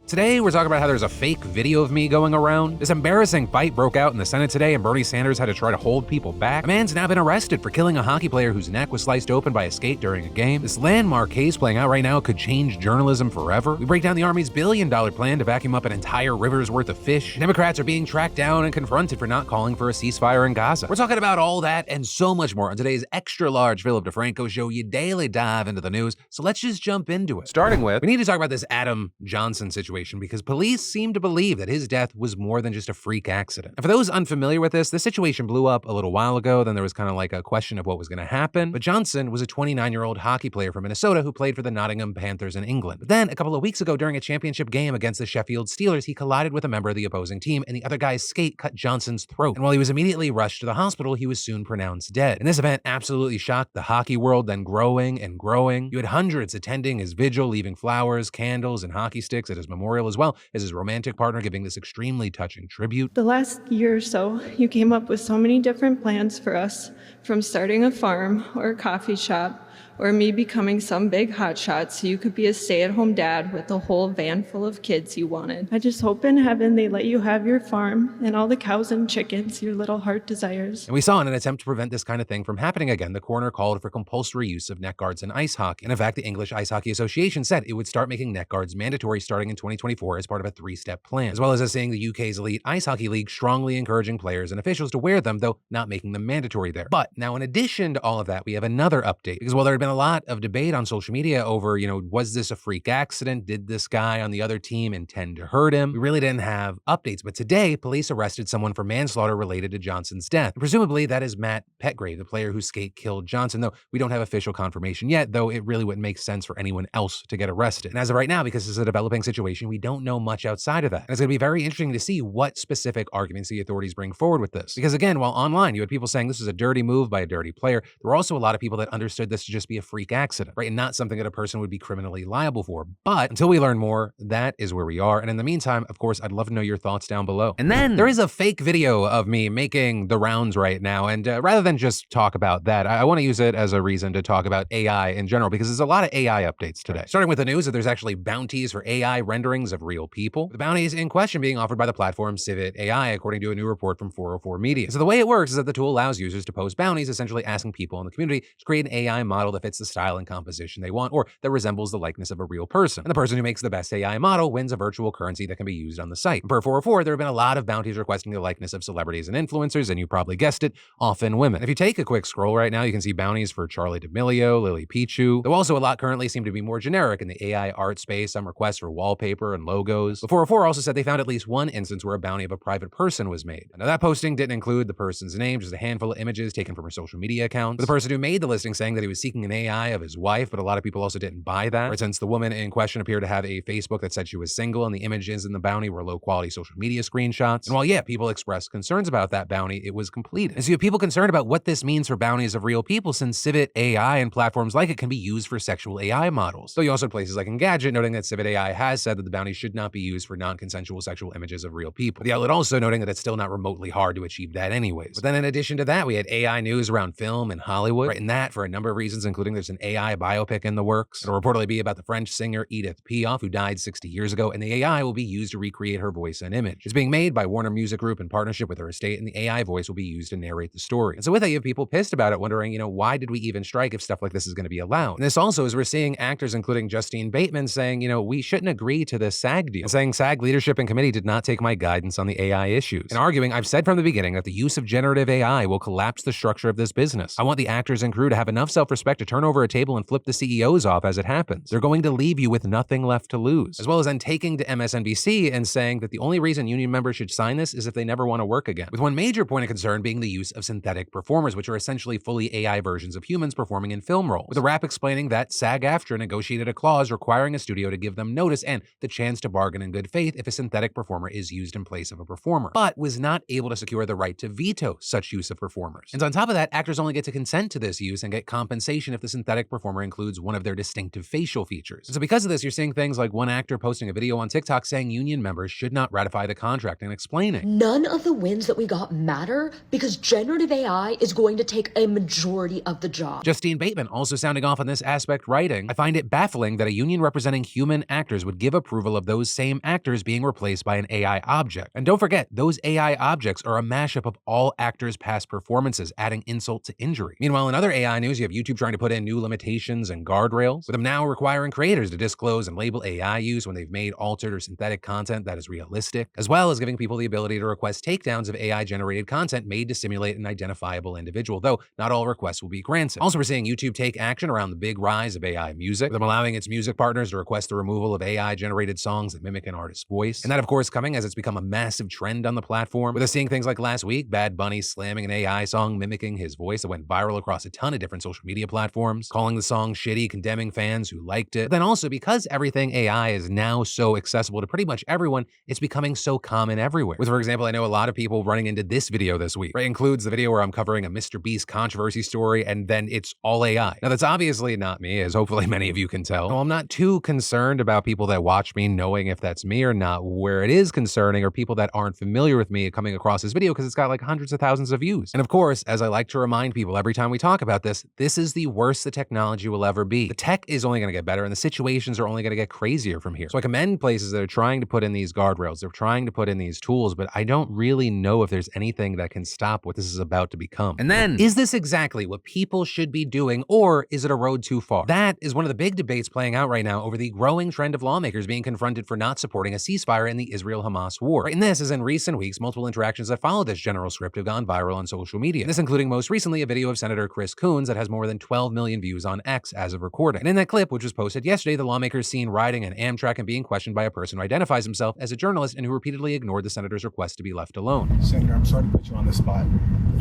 Today, we're talking about how there's a fake video of me going around. This embarrassing fight broke out in the Senate today, and Bernie Sanders had to try to hold people back. A man's now been arrested for killing a hockey player whose neck was sliced open by a skate during a game. This landmark case playing out right now could change journalism forever. We break down the Army's billion-dollar plan to vacuum up an entire river's worth of fish. Democrats are being tracked down and confronted for not calling for a ceasefire in Gaza. We're talking about all that and so much more on today's extra-large Philip DeFranco show. You daily dive into the news, so let's just jump into it. Starting with, we need to talk about this Adam Johnson situation, because police seem to believe that his death was more than just a freak accident. And for those unfamiliar with this situation blew up a little while ago. Then there was kind of like a question of what was going to happen. But Johnson was a 29-year-old hockey player from Minnesota who played for the Nottingham Panthers in England. But then a couple of weeks ago during a championship game against the Sheffield Steelers, he collided with a member of the opposing team, and the other guy's skate cut Johnson's throat. And while he was immediately rushed to the hospital, he was soon pronounced dead. And this event absolutely shocked the hockey world, then growing and growing. You had hundreds attending his vigil, leaving flowers, candles, and hockey sticks at his memorial, as well as his romantic partner giving this extremely touching tribute. The last year or so, you came up with so many different plans for us, from starting a farm or a coffee shop, or me becoming some big hotshot so you could be a stay-at-home dad with a whole van full of kids you wanted. I just hope in heaven they let you have your farm and all the cows and chickens your little heart desires. And we saw in an attempt to prevent this kind of thing from happening again, the coroner called for compulsory use of neck guards in ice hockey. And in fact, the English Ice Hockey Association said it would start making neck guards mandatory starting in 2024 as part of a 3-step plan, as well as seeing the UK's elite ice hockey league strongly encouraging players and officials to wear them, though not making them mandatory there. But now, in addition to all of that, we have another update, because while there had been a lot of debate on social media over, was this a freak accident? Did this guy on the other team intend to hurt him? We really didn't have updates, but today, police arrested someone for manslaughter related to Johnson's death. And presumably, that is Matt Petgrave, the player whose skate killed Johnson, though we don't have official confirmation yet, though it really wouldn't make sense for anyone else to get arrested. And as of right now, because this is a developing situation, we don't know much outside of that. And it's going to be very interesting to see what specific arguments the authorities bring forward with this. Because again, while online, you had people saying this is a dirty move by a dirty player, there were also a lot of people that understood this to just be a freak accident, right? And not something that a person would be criminally liable for. But until we learn more, that is where we are. And in the meantime, of course, I'd love to know your thoughts down below. And then there is a fake video of me making the rounds right now. And rather than just talk about that, I want to use it as a reason to talk about AI in general, because there's a lot of AI updates today. Starting with the news that there's actually bounties for AI renderings of real people. The bounties in question being offered by the platform Civet AI, according to a new report from 404 Media. So the way it works is that the tool allows users to post bounties, essentially asking people in the community to create an AI model that fits the style and composition they want, or that resembles the likeness of a real person. And the person who makes the best AI model wins a virtual currency that can be used on the site. Per 404, there have been a lot of bounties requesting the likeness of celebrities and influencers, and you probably guessed it, often women. If you take a quick scroll right now, you can see bounties for Charlie D'Amelio, Lili Pichu, though also a lot currently seem to be more generic in the AI art space, some requests for wallpaper and logos. The 404 also said they found at least one instance where a bounty of a private person was made. Now that posting didn't include the person's name, just a handful of images taken from her social media accounts. The person who made the listing saying that he was seeking an AI of his wife, but a lot of people also didn't buy that, right, since the woman in question appeared to have a Facebook that said she was single, and the images in the bounty were low-quality social media screenshots. And while, yeah, people expressed concerns about that bounty, it was completed. And so you have people concerned about what this means for bounties of real people, since Civet AI and platforms like it can be used for sexual AI models. So you also have places like Engadget noting that Civet AI has said that the bounty should not be used for non-consensual sexual images of real people. The outlet also noting that it's still not remotely hard to achieve that anyways. But then in addition to that, we had AI news around film and Hollywood, right? And that for a number of reasons, including there's an AI biopic in the works. It'll reportedly be about the French singer Edith Piaf, who died 60 years ago, and the AI will be used to recreate her voice and image. It's being made by Warner Music Group in partnership with her estate, and the AI voice will be used to narrate the story. And so with that, you have people pissed about it, wondering, why did we even strike if stuff like this is going to be allowed? And this also is we're seeing actors, including Justine Bateman, saying, we shouldn't agree to this SAG deal, and saying SAG leadership and committee did not take my guidance on the AI issues. And arguing, I've said from the beginning that the use of generative AI will collapse the structure of this business. I want the actors and crew to have enough self-respect to turn over a table and flip the CEOs off as it happens. They're going to leave you with nothing left to lose. As well as then taking to MSNBC and saying that the only reason union members should sign this is if they never want to work again. With one major point of concern being the use of synthetic performers, which are essentially fully AI versions of humans performing in film roles. With the rap explaining that SAG-AFTRA negotiated a clause requiring a studio to give them notice and the chance to bargain in good faith if a synthetic performer is used in place of a performer, but was not able to secure the right to veto such use of performers. And on top of that, actors only get to consent to this use and get compensation if the synthetic performer includes one of their distinctive facial features. And so because of this, you're seeing things like one actor posting a video on TikTok saying union members should not ratify the contract and explaining, none of the wins that we got matter because generative AI is going to take a majority of the job. Justine Bateman also sounding off on this aspect, writing, I find it baffling that a union representing human actors would give approval of those same actors being replaced by an AI object. And don't forget, those AI objects are a mashup of all actors' past performances, adding insult to injury. Meanwhile, in other AI news, you have YouTube trying to put in new limitations and guardrails, with them now requiring creators to disclose and label AI use when they've made altered or synthetic content that is realistic, as well as giving people the ability to request takedowns of AI-generated content made to simulate an identifiable individual, though not all requests will be granted. Also, we're seeing YouTube take action around the big rise of AI music, with them allowing its music partners to request the removal of AI-generated songs that mimic an artist's voice. And that, of course, coming as it's become a massive trend on the platform, with us seeing things like last week, Bad Bunny slamming an AI song mimicking his voice that went viral across a ton of different social media platforms, calling the song shitty, condemning fans who liked it. But then also, because everything AI is now so accessible to pretty much everyone, it's becoming so common everywhere. With, for example, I know a lot of people running into this video this week, right? It includes the video where I'm covering a Mr. Beast controversy story, and then it's all AI. Now, that's obviously not me, as hopefully many of you can tell. Well, I'm not too concerned about people that watch me knowing if that's me or not. Where it is concerning are people that aren't familiar with me coming across this video because it's got like hundreds of thousands of views. And of course, as I like to remind people every time we talk about this is the worst the technology will ever be. The tech is only going to get better, and the situations are only going to get crazier from here. So I commend places that are trying to put in these guardrails. They're trying to put in these tools, but I don't really know if there's anything that can stop what this is about to become. And then, is this exactly what people should be doing, or is it a road too far? That is one of the big debates playing out right now over the growing trend of lawmakers being confronted for not supporting a ceasefire in the Israel-Hamas war. Right, and this is in recent weeks, multiple interactions that follow this general script have gone viral on social media. And this including most recently a video of Senator Chris Coons that has more than 12 million views on X as of recording. And in that clip, which was posted yesterday, the lawmaker is seen riding an Amtrak and being questioned by a person who identifies himself as a journalist and who repeatedly ignored the senator's request to be left alone. Senator, I'm sorry to put you on the spot,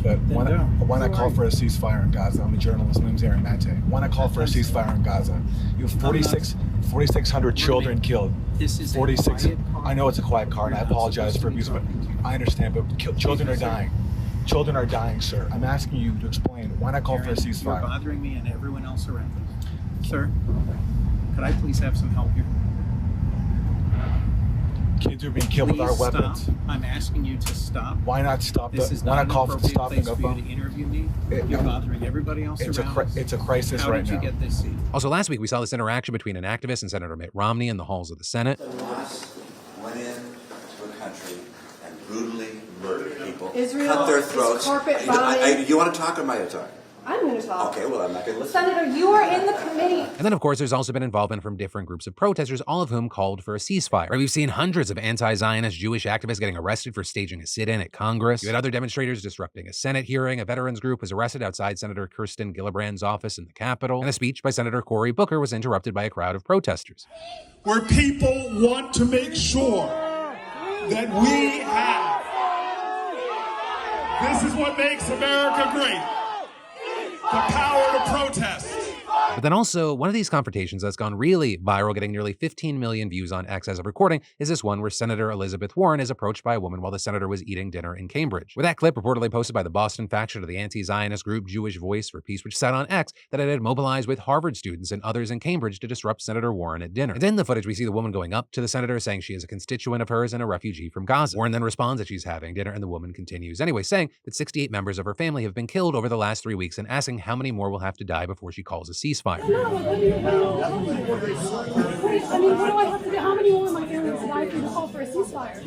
but when I call for a ceasefire in Gaza, I'm a journalist, my name's Aaron Mate. When I call for a ceasefire in Gaza, you have 4,600 children killed. This is 46. I know it's a quiet car, and I apologize for abuse, but I understand, but children are dying. Children are dying, sir. I'm asking you to explain when I call for a ceasefire. You're bothering me and everyone else around us. Sir, could I please have some help here? Kids are being killed with our weapons. Stop. I'm asking you to stop. Why not stop? This is when not I an call for appropriate stopping place for you to interview me. You're bothering everybody else around us. It's a crisis How right did you now. get this seat? Also, last week we saw this interaction between an activist and Senator Mitt Romney in the halls of the Senate. The Hamas went into a country and brutally murdered people, Israel cut their is throats. carpet bombing. You want to talk or am I going to talk? I'm going to talk. Okay, well, I'm not going to listen. Senator, you are in the committee. And then, of course, there's also been involvement from different groups of protesters, all of whom called for a ceasefire. Right, we've seen hundreds of anti-Zionist Jewish activists getting arrested for staging a sit-in at Congress. You had other demonstrators disrupting a Senate hearing. A veterans group was arrested outside Senator Kirsten Gillibrand's office in the Capitol. And a speech by Senator Cory Booker was interrupted by a crowd of protesters. Where people want to make sure that we have. This is what makes America great. The power to protest. But then also, one of these confrontations that's gone really viral, getting nearly 15 million views on X as of recording, is this one where Senator Elizabeth Warren is approached by a woman while the senator was eating dinner in Cambridge. With that clip reportedly posted by the Boston faction of the anti-Zionist group Jewish Voice for Peace, which said on X that it had mobilized with Harvard students and others in Cambridge to disrupt Senator Warren at dinner. And in the footage, we see the woman going up to the senator saying she is a constituent of hers and a refugee from Gaza. Warren then responds that she's having dinner, and the woman continues anyway, saying that 68 members of her family have been killed over the last 3 weeks and asking how many more will have to die before she calls a ceasefire. I mean, what do I have to do? How many more of my family to die for you to call for a ceasefire?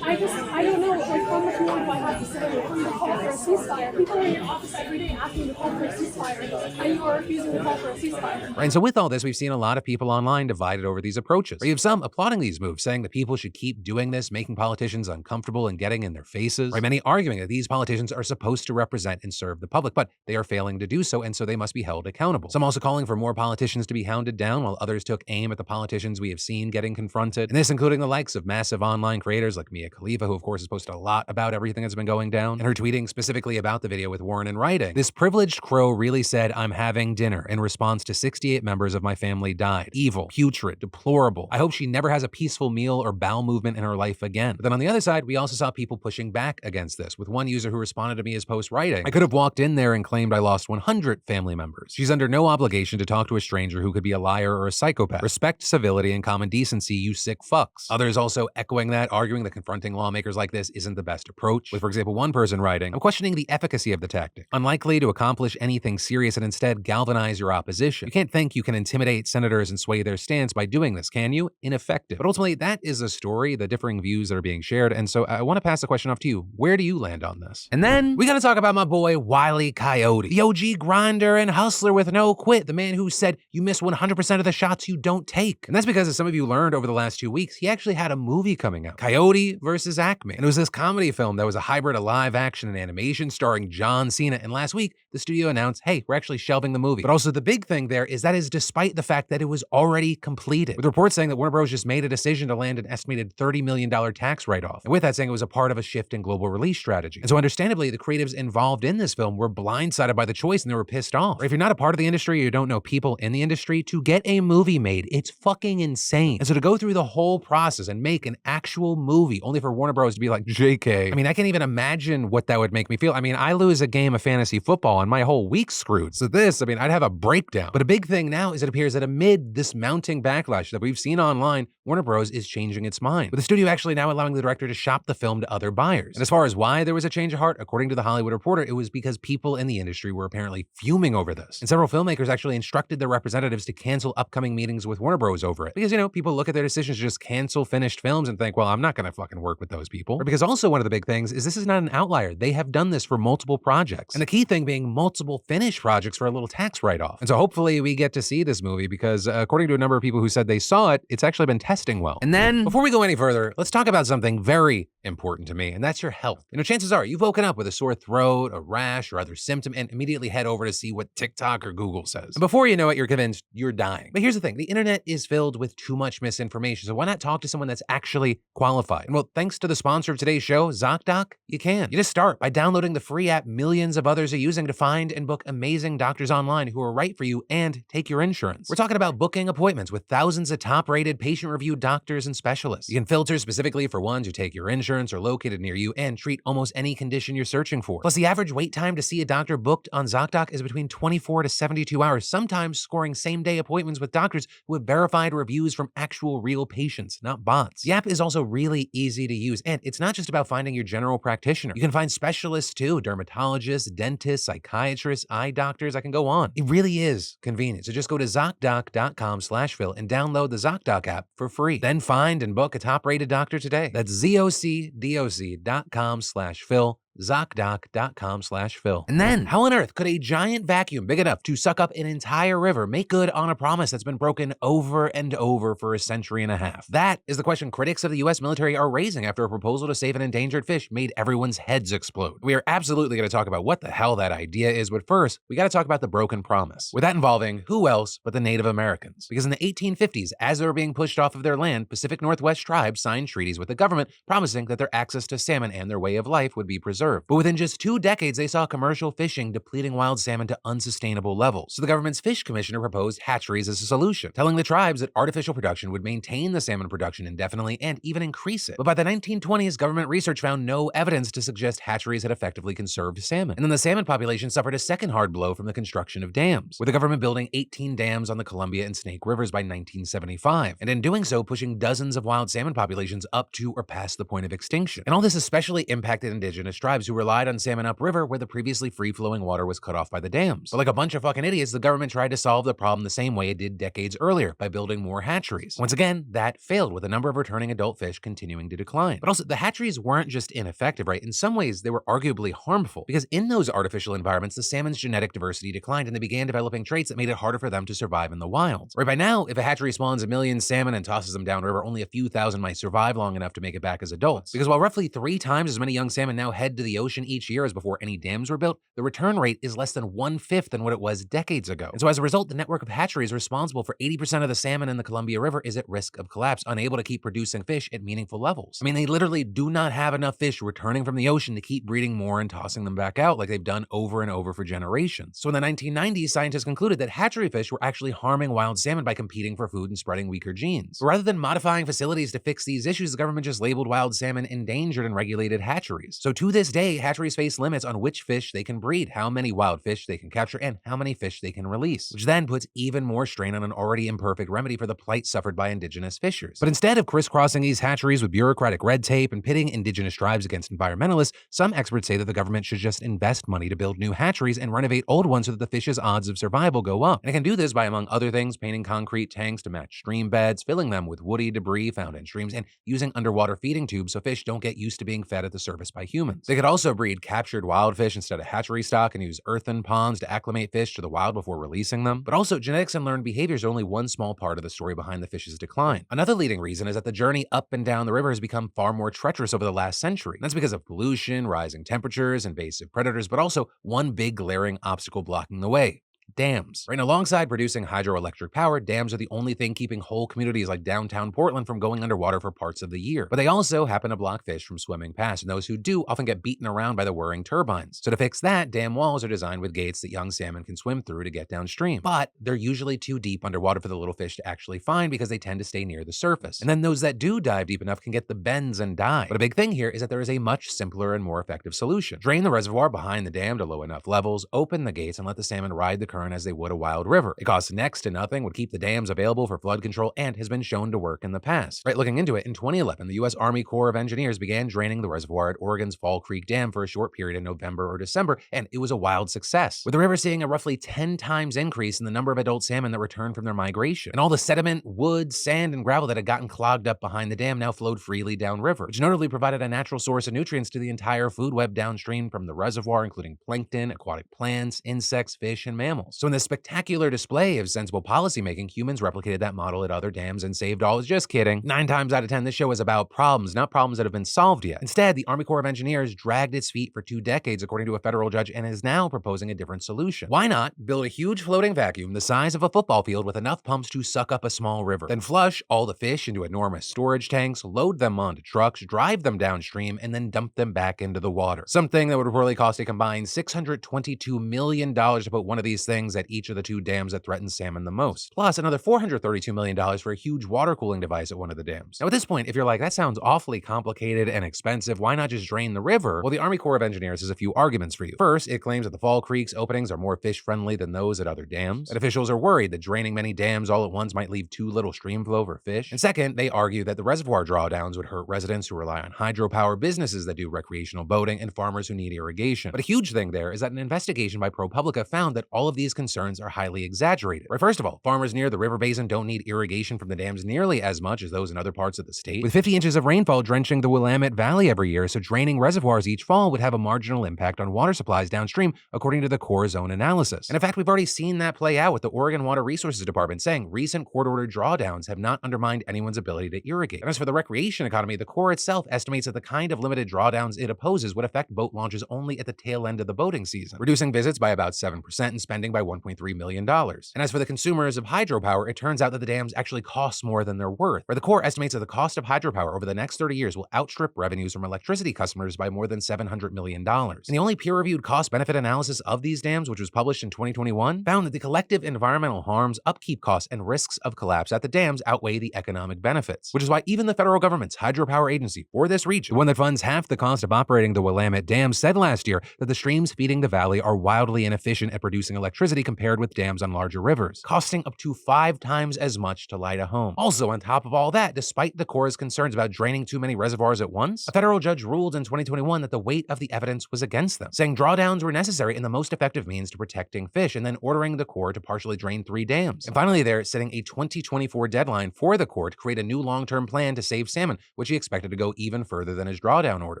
I don't know. Like, how much more do I have to say for you to call for a ceasefire? People are in your office every day asking you to call for a ceasefire, and you are refusing to call for a ceasefire. Right, and so with all this, we've seen a lot of people online divided over these approaches. You have some applauding these moves, saying that people should keep doing this, making politicians uncomfortable and getting in their faces. Right, many arguing that these politicians are supposed to represent and serve the public, but they are failing to do so, and so they must be held accountable. Some also calling for more politicians to be hounded down, while others took aim at the politicians we have seen getting confronted. And this included including the likes of massive online creators like Khalifa, who of course has posted a lot about everything that's been going down, and her tweeting specifically about the video with Warren and writing, "This privileged crow really said I'm having dinner in response to 68 members of my family died. Evil, putrid, deplorable. I hope she never has a peaceful meal or bowel movement in her life again." But then on the other side, we also saw people pushing back against this, with one user who responded to Mia's post writing, "I could have walked in there and claimed I lost 100 family members. She's under no obligation to talk to a stranger who could be a liar or a psychopath. Respect civility and common decency, you sick fucks." Others also echoing that, arguing that confronting lawmakers like this isn't the best approach, with, for example, one person writing, "I'm questioning the efficacy of the tactic. Unlikely to accomplish anything serious and instead galvanize your opposition. You can't think you can intimidate senators and sway their stance by doing this, can you? Ineffective." But ultimately, that is a story, the differing views that are being shared, and so I want to pass the question off to you. Where do you land on this? And then we gotta talk about my boy Wile E. Coyote, the OG grinder and hustler with no quit, the man who said you miss 100% of the shots you don't take. And that's because, as some of you learned over the last 2 weeks, he actually had a movie coming out, Coyote versus Acme. And it was this comedy film that was a hybrid of live action and animation starring John Cena. And last week, the studio announced, hey, we're actually shelving the movie. But also the big thing there is that is despite the fact that it was already completed, with reports saying that Warner Bros. Just made a decision to land an estimated $30 million tax write-off. And with that saying it was a part of a shift in global release strategy. And so understandably, the creatives involved in this film were blindsided by the choice and they were pissed off. Or if you're not a part of the industry or you don't know people in the industry, to get a movie made, it's fucking insane. And so to go through the whole process and make an actual movie only for Warner Bros. To be like, JK. I mean, I can't even imagine what that would make me feel. I mean, I lose a game of fantasy football and my whole week's screwed. So this, I mean, I'd have a breakdown. But a big thing now is it appears that amid this mounting backlash that we've seen online, Warner Bros. Is changing its mind, with the studio actually now allowing the director to shop the film to other buyers. And as far as why there was a change of heart, according to The Hollywood Reporter, it was because people in the industry were apparently fuming over this. And several filmmakers actually instructed their representatives to cancel upcoming meetings with Warner Bros. Over it. Because, you know, people look at their decisions to just cancel finished films and think, well, I'm not gonna fucking work with those people. Or because also one of the big things is this is not an outlier. They have done this for multiple projects. And the key thing being multiple finished projects for a little tax write-off. And so hopefully we get to see this movie because according to a number of people who said they saw it, it's actually been testing well. And then before we go any further, let's talk about something very important to me, and that's your health. You know, chances are you've woken up with a sore throat, a rash, or other symptom and immediately head over to see what TikTok or Google says. And before you know it, you're convinced you're dying. But here's the thing, the internet is filled with too much misinformation, so why not talk to someone that's actually qualified? And well, thanks to the sponsor of today's show, ZocDoc, you can. You just start by downloading the free app millions of others are using to find and book amazing doctors online who are right for you and take your insurance. We're talking about booking appointments with thousands of top-rated, patient-reviewed doctors and specialists. You can filter specifically for ones who take your insurance or located near you and treat almost any condition you're searching for. Plus, the average wait time to see a doctor booked on ZocDoc is between 24 to 72 hours, sometimes scoring same-day appointments with doctors who have verified reviews from actual real patients, not bots. The app is also really easy to use, and it's not just about finding your general practitioner. You can find specialists too, dermatologists, dentists, psychiatrists, eye doctors, I can go on. It really is convenient. So just go to ZocDoc.com/Phil and download the ZocDoc app for free. Then find and book a top-rated doctor today. That's ZocDoc.com/Phil. ZocDoc.com/Phil. And then, how on earth could a giant vacuum big enough to suck up an entire river make good on a promise that's been broken over and over for a century and a half? That is the question critics of the US military are raising after a proposal to save an endangered fish made everyone's heads explode. We are absolutely going to talk about what the hell that idea is, but first, we got to talk about the broken promise. With that involving who else but the Native Americans? Because in the 1850s, as they were being pushed off of their land, Pacific Northwest tribes signed treaties with the government promising that their access to salmon and their way of life would be preserved. But within just 2 decades, they saw commercial fishing depleting wild salmon to unsustainable levels. So the government's fish commissioner proposed hatcheries as a solution, telling the tribes that artificial production would maintain the salmon production indefinitely and even increase it. But by the 1920s, government research found no evidence to suggest hatcheries had effectively conserved salmon. And then the salmon population suffered a second hard blow from the construction of dams, with the government building 18 dams on the Columbia and Snake Rivers by 1975, and in doing so, pushing dozens of wild salmon populations up to or past the point of extinction. And all this especially impacted indigenous tribes who relied on salmon upriver where the previously free-flowing water was cut off by the dams. But like a bunch of fucking idiots, the government tried to solve the problem the same way it did decades earlier, by building more hatcheries. Once again, that failed, with the number of returning adult fish continuing to decline. But also, the hatcheries weren't just ineffective, right? In some ways, they were arguably harmful, because in those artificial environments, the salmon's genetic diversity declined and they began developing traits that made it harder for them to survive in the wild. Right by now, if a hatchery spawns 1 million salmon and tosses them downriver, only a few thousand might survive long enough to make it back as adults. Because while roughly 3 times as many young salmon now head to the ocean each year as before any dams were built, the return rate is less than 1/5 than what it was decades ago. And so as a result, the network of hatcheries responsible for 80% of the salmon in the Columbia River is at risk of collapse, unable to keep producing fish at meaningful levels. I mean, they literally do not have enough fish returning from the ocean to keep breeding more and tossing them back out like they've done over and over for generations. So in the 1990s, scientists concluded that hatchery fish were actually harming wild salmon by competing for food and spreading weaker genes. But rather than modifying facilities to fix these issues, the government just labeled wild salmon endangered and regulated hatcheries. So to this day, hatcheries face limits on which fish they can breed, how many wild fish they can capture, and how many fish they can release, which then puts even more strain on an already imperfect remedy for the plight suffered by indigenous fishers. But instead of crisscrossing these hatcheries with bureaucratic red tape and pitting indigenous tribes against environmentalists, some experts say that the government should just invest money to build new hatcheries and renovate old ones so that the fish's odds of survival go up. And it can do this by, among other things, painting concrete tanks to match stream beds, filling them with woody debris found in streams, and using underwater feeding tubes so fish don't get used to being fed at the surface by humans. They could also breed captured wild fish instead of hatchery stock and use earthen ponds to acclimate fish to the wild before releasing them. But also, genetics and learned behaviors are only one small part of the story behind the fish's decline. Another leading reason is that the journey up and down the river has become far more treacherous over the last century. And that's because of pollution, rising temperatures, invasive predators, but also one big glaring obstacle blocking the way: dams. Right, and alongside producing hydroelectric power, dams are the only thing keeping whole communities like downtown Portland from going underwater for parts of the year. But they also happen to block fish from swimming past, and those who do often get beaten around by the whirring turbines. So to fix that, dam walls are designed with gates that young salmon can swim through to get downstream. But they're usually too deep underwater for the little fish to actually find because they tend to stay near the surface. And then those that do dive deep enough can get the bends and die. But a big thing here is that there is a much simpler and more effective solution. Drain the reservoir behind the dam to low enough levels, open the gates, and let the salmon ride the current as they would a wild river. It costs next to nothing, would keep the dams available for flood control, and has been shown to work in the past. Right, looking into it, in 2011, the U.S. Army Corps of Engineers began draining the reservoir at Oregon's Fall Creek Dam for a short period in November or December, and it was a wild success, with the river seeing a roughly 10 times increase in the number of adult salmon that returned from their migration. And all the sediment, wood, sand, and gravel that had gotten clogged up behind the dam now flowed freely downriver, which notably provided a natural source of nutrients to the entire food web downstream from the reservoir, including plankton, aquatic plants, insects, fish, and mammals. So in this spectacular display of sensible policymaking, humans replicated that model at other dams and saved all. Just kidding. 9 times out of 10, this show is about problems, not problems that have been solved yet. Instead, the Army Corps of Engineers dragged its feet for 2 decades, according to a federal judge, and is now proposing a different solution. Why not build a huge floating vacuum the size of a football field with enough pumps to suck up a small river, then flush all the fish into enormous storage tanks, load them onto trucks, drive them downstream, and then dump them back into the water? Something that would reportedly cost a combined $622 million to put one of these things at each of the 2 dams that threaten salmon the most, plus another $432 million for a huge water cooling device at one of the dams. Now at this point, if you're like, that sounds awfully complicated and expensive, why not just drain the river? Well, the Army Corps of Engineers has a few arguments for you. First, it claims that the Fall Creek's openings are more fish-friendly than those at other dams, and officials are worried that draining many dams all at once might leave too little stream flow for fish. And second, they argue that the reservoir drawdowns would hurt residents who rely on hydropower, businesses that do recreational boating, and farmers who need irrigation. But a huge thing there is that an investigation by ProPublica found that all of these concerns are highly exaggerated. Right, first of all, farmers near the river basin don't need irrigation from the dams nearly as much as those in other parts of the state, with 50 inches of rainfall drenching the Willamette Valley every year, so draining reservoirs each fall would have a marginal impact on water supplies downstream, according to the Corps' own analysis. And in fact, we've already seen that play out with the Oregon Water Resources Department saying recent court-ordered drawdowns have not undermined anyone's ability to irrigate. And as for the recreation economy, the Corps itself estimates that the kind of limited drawdowns it opposes would affect boat launches only at the tail end of the boating season, reducing visits by about 7% and spending by $1.3 million. And as for the consumers of hydropower, it turns out that the dams actually cost more than they're worth, where the Corps estimates that the cost of hydropower over the next 30 years will outstrip revenues from electricity customers by more than $700 million. And the only peer-reviewed cost-benefit analysis of these dams, which was published in 2021, found that the collective environmental harms, upkeep costs, and risks of collapse at the dams outweigh the economic benefits, which is why even the federal government's hydropower agency for this region, the one that funds half the cost of operating the Willamette Dam, said last year that the streams feeding the valley are wildly inefficient at producing electricity compared with dams on larger rivers, costing up to 5 times as much to light a home. Also, on top of all that, despite the Corps' concerns about draining too many reservoirs at once, a federal judge ruled in 2021 that the weight of the evidence was against them, saying drawdowns were necessary and the most effective means to protecting fish, and then ordering the Corps to partially drain 3 dams. And finally, they're setting a 2024 deadline for the Corps to create a new long-term plan to save salmon, which he expected to go even further than his drawdown order.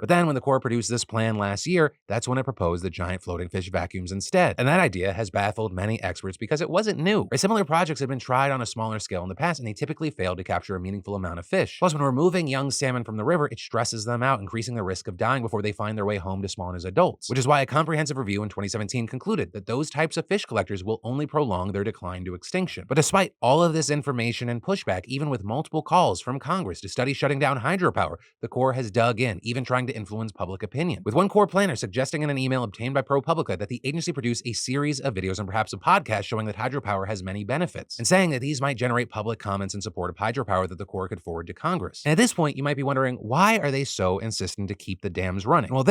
But then when the Corps produced this plan last year, that's when it proposed the giant floating fish vacuums instead. And that idea has baffled baffled many experts because it wasn't new. Similar projects had been tried on a smaller scale in the past, and they typically failed to capture a meaningful amount of fish. Plus, when removing young salmon from the river, it stresses them out, increasing the risk of dying before they find their way home to spawn as adults. Which is why a comprehensive review in 2017 concluded that those types of fish collectors will only prolong their decline to extinction. But despite all of this information and pushback, even with multiple calls from Congress to study shutting down hydropower, the Corps has dug in, even trying to influence public opinion. With one Corps planner suggesting in an email obtained by ProPublica that the agency produce a series of videos and perhaps a podcast showing that hydropower has many benefits, and saying that these might generate public comments in support of hydropower that the Corps could forward to Congress. And at this point, you might be wondering, why are they so insistent to keep the dams running? Well,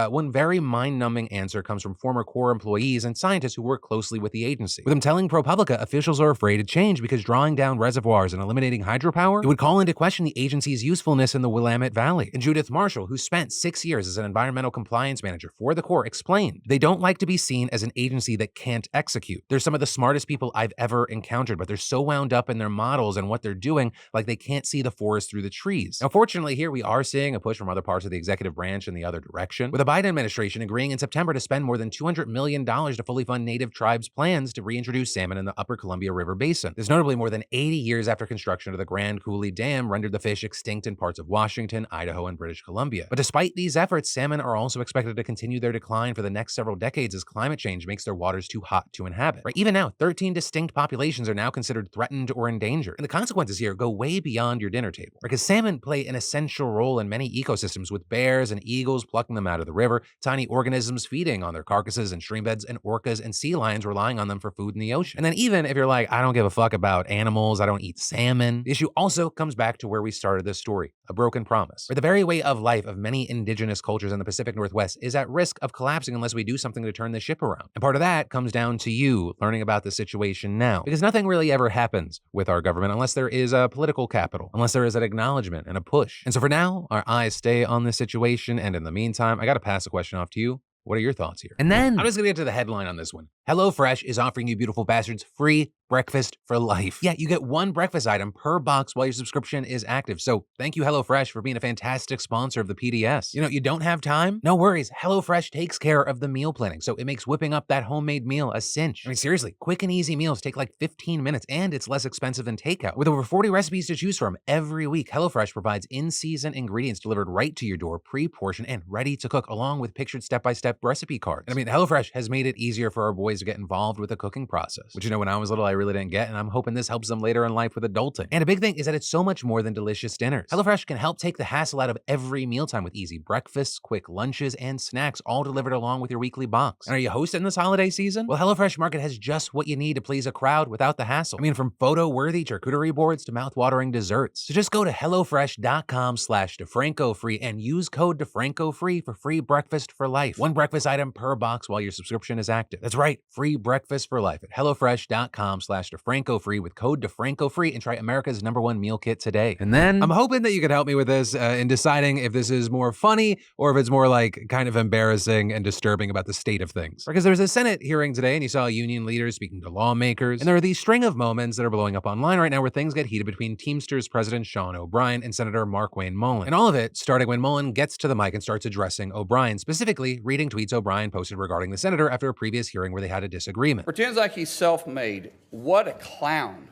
one very mind-numbing answer comes from former Corps employees and scientists who work closely with the agency. With them telling ProPublica officials are afraid of change because drawing down reservoirs and eliminating hydropower, it would call into question the agency's usefulness in the Willamette Valley. And Judith Marshall, who spent 6 years as an environmental compliance manager for the Corps, explained, they don't like to be seen as an agency that can't execute. They're some of the smartest people I've ever encountered, but they're so wound up in their models and what they're doing, like they can't see the forest through the trees. Now, fortunately, here we are seeing a push from other parts of the executive branch in the other direction, with the Biden administration agreeing in September to spend more than $200 million to fully fund native tribes' plans to reintroduce salmon in the upper Columbia River Basin. This notably more than 80 years after construction of the Grand Coulee Dam rendered the fish extinct in parts of Washington, Idaho, and British Columbia. But despite these efforts, salmon are also expected to continue their decline for the next several decades as climate change makes their waters too hot to inhabit. Even now, 13 distinct populations are now considered threatened or endangered. And the consequences here go way beyond your dinner table, because salmon play an essential role in many ecosystems, with bears and eagles plucking them out of the river, tiny organisms feeding on their carcasses and stream beds, and orcas and sea lions relying on them for food in the ocean. And then even if you're like, I don't give a fuck about animals, I don't eat salmon, the issue also comes back to where we started this story, a broken promise. The very way of life of many indigenous cultures in the Pacific Northwest is at risk of collapsing unless we do something to turn the ship around. And part of that comes down to you learning about the situation now, because nothing really ever happens with our government unless there is a political capital, unless there is an acknowledgement and a push. And so for now, our eyes stay on this situation, and in the meantime, I gotta pass the question off to you. What are your thoughts here? And then I'm just gonna get to the headline on this one. HelloFresh is offering you beautiful bastards free breakfast for life. Yeah, you get one breakfast item per box while your subscription is active. So thank you, HelloFresh, for being a fantastic sponsor of the PDS. You don't have time? No worries. HelloFresh takes care of the meal planning, so it makes whipping up that homemade meal a cinch. I mean, seriously, quick and easy meals take like 15 minutes, and it's less expensive than takeout. With over 40 recipes to choose from every week, HelloFresh provides in-season ingredients delivered right to your door, pre-portioned and ready to cook, along with pictured step-by-step recipe cards. And I mean, HelloFresh has made it easier for our boys to get involved with the cooking process, which, when I was little, I really didn't get, and I'm hoping this helps them later in life with adulting. And a big thing is that it's so much more than delicious dinners. HelloFresh can help take the hassle out of every mealtime with easy breakfasts, quick lunches, and snacks, all delivered along with your weekly box. And are you hosting this holiday season? Well, HelloFresh Market has just what you need to please a crowd without the hassle. I mean, from photo-worthy charcuterie boards to mouth-watering desserts. So just go to HelloFresh.com/DeFranco-free and use code DeFranco-free for free breakfast for life. One breakfast item per box while your subscription is active. That's right, free breakfast for life at HelloFresh.com/DeFranco-free with code DeFranco-free and try America's #1 meal kit today. And then I'm hoping that you can help me with this in deciding if this is more funny or if it's more like kind of embarrassing and disturbing about the state of things. Because there was a Senate hearing today and you saw union leaders speaking to lawmakers, and there are these string of moments that are blowing up online right now where things get heated between Teamsters President Shawn O'Brien and Senator Markwayne Mullin. And all of it starting when Mullin gets to the mic and starts addressing O'Brien, specifically reading tweets O'Brien posted regarding the senator after a previous hearing where they had a disagreement. Pretends like he's self-made. What a clown.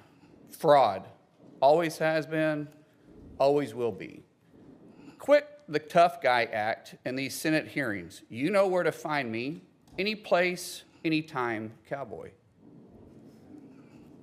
Fraud. Always has been, always will be. Quit the tough guy act in these Senate hearings. You know where to find me. Any place, anytime, cowboy.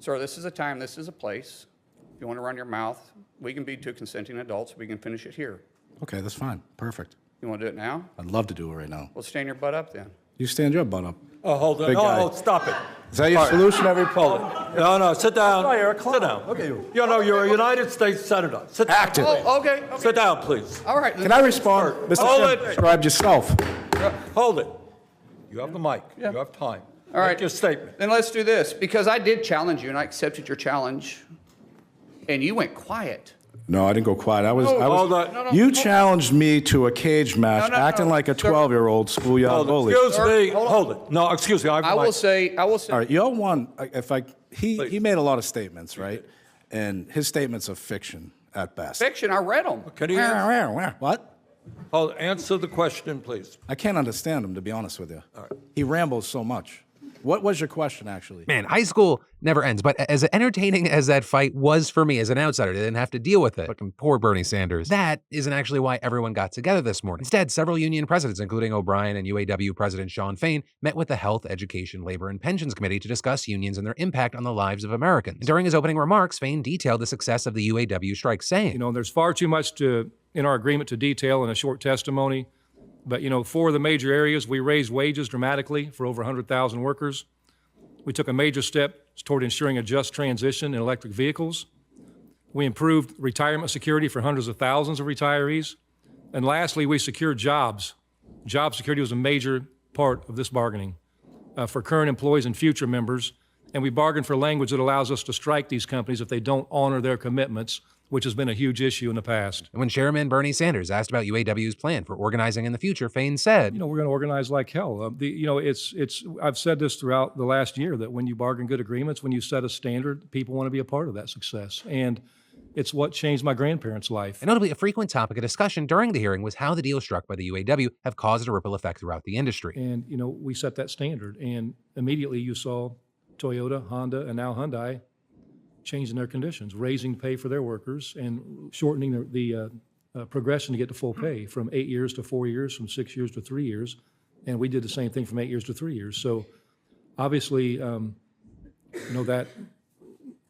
Sir, this is a time, this is a place. If you want to run your mouth, we can be two consenting adults. We can finish it here. Okay, that's fine. Perfect. You want to do it now? I'd love to do it right now. Well, stand your butt up then. You stand your butt up. Oh, hold on. Big guy. No, stop it. Is that your solution every Hold it. No, sit down. Sit down. Look at you. You're a United States Senator. Sit down. Active. Oh, okay. Sit down, please. All right. Can I respond? Mr. Hold Chairman, it. describe yourself. Hold it. You have the mic. Yeah. You have time. All right. Make your statement. Then let's do this, because I did challenge you and I accepted your challenge, and you went quiet. No, I didn't go quiet. hold on. No, You challenged me to a cage match, acting like a 12-year-old schoolyard bully. Excuse me. Hold on. Hold it. No, excuse me. I will say. All right, y'all won. He made a lot of statements, right? And his statements are fiction at best. Fiction, I read them. Can he answer? What? Answer the question, please. I can't understand him, to be honest with you. All right. He rambles so much. What was your question, actually? Man, high school never ends, but as entertaining as that fight was for me as an outsider, they didn't have to deal with it. Fucking poor Bernie Sanders. That isn't actually why everyone got together this morning. Instead, several union presidents, including O'Brien and UAW President Shawn Fain, met with the Health, Education, Labor, and Pensions Committee to discuss unions and their impact on the lives of Americans. And during his opening remarks, Fain detailed the success of the UAW strike, saying, there's far too much in our agreement to detail in a short testimony. But, 4 of the major areas, we raised wages dramatically for over 100,000 workers. We took a major step toward ensuring a just transition in electric vehicles. We improved retirement security for hundreds of thousands of retirees. And lastly, we secured jobs. Job security was a major part of this bargaining for current employees and future members. And we bargained for language that allows us to strike these companies if they don't honor their commitments, which has been a huge issue in the past. And when Chairman Bernie Sanders asked about UAW's plan for organizing in the future, Fain said, we're going to organize like hell. I've said this throughout the last year that when you bargain good agreements, when you set a standard, people want to be a part of that success. And it's what changed my grandparents' life. And notably, a frequent topic of discussion during the hearing was how the deals struck by the UAW have caused a ripple effect throughout the industry. And, we set that standard. And immediately you saw Toyota, Honda, and now Hyundai changing their conditions, raising pay for their workers and shortening the progression to get to full pay from 8 years to 4 years, from 6 years to 3 years. And we did the same thing from 8 years to 3 years. So obviously, that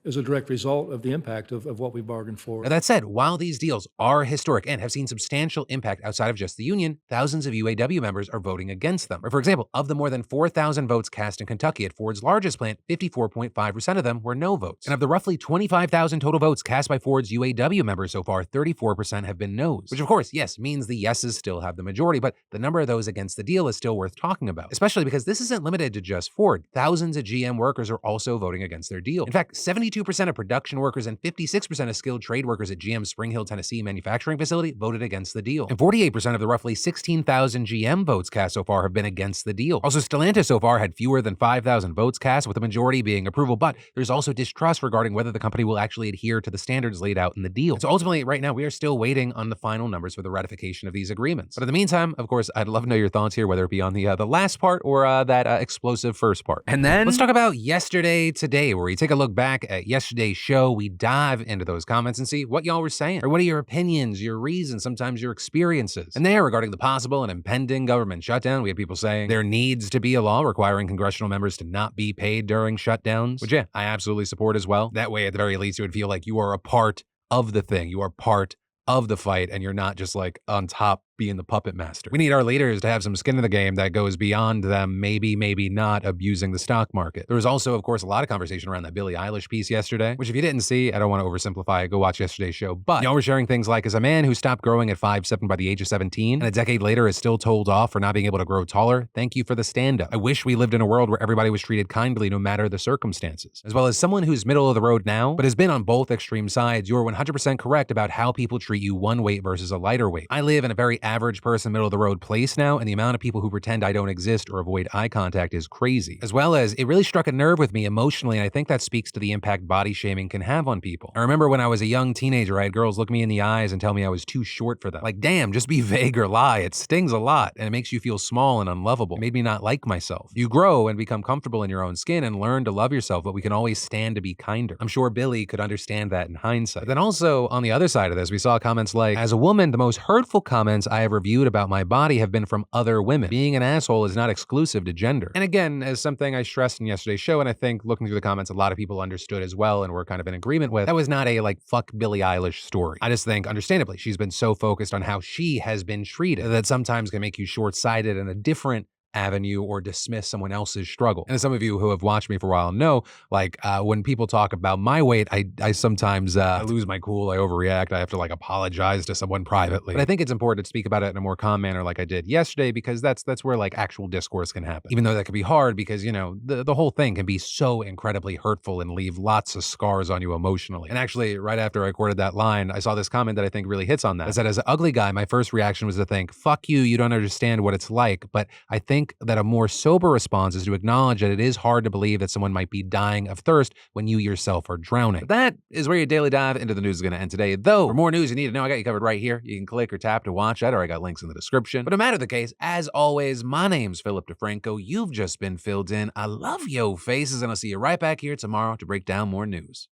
is a direct result of the impact of what we bargained for. Now, that said, while these deals are historic and have seen substantial impact outside of just the union, thousands of UAW members are voting against them. Or for example, of the more than 4,000 votes cast in Kentucky at Ford's largest plant, 54.5% of them were no votes. And of the roughly 25,000 total votes cast by Ford's UAW members so far, 34% have been no's. Which of course, yes, means the yeses still have the majority, but the number of those against the deal is still worth talking about. Especially because this isn't limited to just Ford. Thousands of GM workers are also voting against their deal. In fact, 72% of production workers and 56% of skilled trade workers at GM's Spring Hill, Tennessee manufacturing facility voted against the deal. And 48% of the roughly 16,000 GM votes cast so far have been against the deal. Also, Stellantis so far had fewer than 5,000 votes cast, with the majority being approval, but there's also distrust regarding whether the company will actually adhere to the standards laid out in the deal. So ultimately, right now, we are still waiting on the final numbers for the ratification of these agreements. But in the meantime, of course, I'd love to know your thoughts here, whether it be on the last part or that explosive first part. And then let's talk about yesterday today, where we take a look back at yesterday's show. We dive into those comments and see what y'all were saying, or what are your opinions, your reasons, sometimes your experiences. And there, regarding the possible and impending government shutdown, we had people saying there needs to be a law requiring congressional members to not be paid during shutdowns, which yeah, I absolutely support as well. That way, at the very least, it would feel like you are a part of the thing. You are part of the fight, and you're not just like on top being the puppet master. We need our leaders to have some skin in the game that goes beyond them maybe not abusing the stock market. There was also, of course, a lot of conversation around that Billie Eilish piece yesterday, which if you didn't see, I don't want to oversimplify it, go watch yesterday's show, but y'all were sharing things like, as a man who stopped growing at 5'7" by the age of 17, and a decade later is still told off for not being able to grow taller, thank you for the stand-up. I wish we lived in a world where everybody was treated kindly no matter the circumstances. As well as someone who's middle of the road now, but has been on both extreme sides, you're 100% correct about how people treat you one weight versus a lighter weight. I live in a very average person, middle of the road place now, and the amount of people who pretend I don't exist or avoid eye contact is crazy. As well as, it really struck a nerve with me emotionally, and I think that speaks to the impact body shaming can have on people. I remember when I was a young teenager, I had girls look me in the eyes and tell me I was too short for them. Like, damn, just be vague or lie. It stings a lot, and it makes you feel small and unlovable. It made me not like myself. You grow and become comfortable in your own skin and learn to love yourself, but we can always stand to be kinder. I'm sure Billy could understand that in hindsight. But then also, on the other side of this, we saw comments like, as a woman, the most hurtful comments I have reviewed about my body have been from other women. Being an asshole is not exclusive to gender. And again, as something I stressed in yesterday's show, and I think looking through the comments, a lot of people understood as well and were kind of in agreement with, that was not a like fuck Billie Eilish story. I just think, understandably, she's been so focused on how she has been treated that sometimes can make you short-sighted in a different avenue or dismiss someone else's struggle. And as some of you who have watched me for a while know, like when people talk about my weight, I sometimes I lose my cool, I overreact, I have to like apologize to someone privately. But I think it's important to speak about it in a more calm manner like I did yesterday, because that's where like actual discourse can happen. Even though that can be hard because, you know, the whole thing can be so incredibly hurtful and leave lots of scars on you emotionally. And actually, right after I recorded that line, I saw this comment that I think really hits on that. It said, as an ugly guy, my first reaction was to think, fuck you, you don't understand what it's like, but I think think that a more sober response is to acknowledge that it is hard to believe that someone might be dying of thirst when you yourself are drowning. But that is where your daily dive into the news is going to end today. Though, for more news you need to know, I got you covered right here. You can click or tap to watch that, or I got links in the description. But no matter the case, as always, my name's Philip DeFranco. You've just been filled in. I love yo faces, and I'll see you right back here tomorrow to break down more news.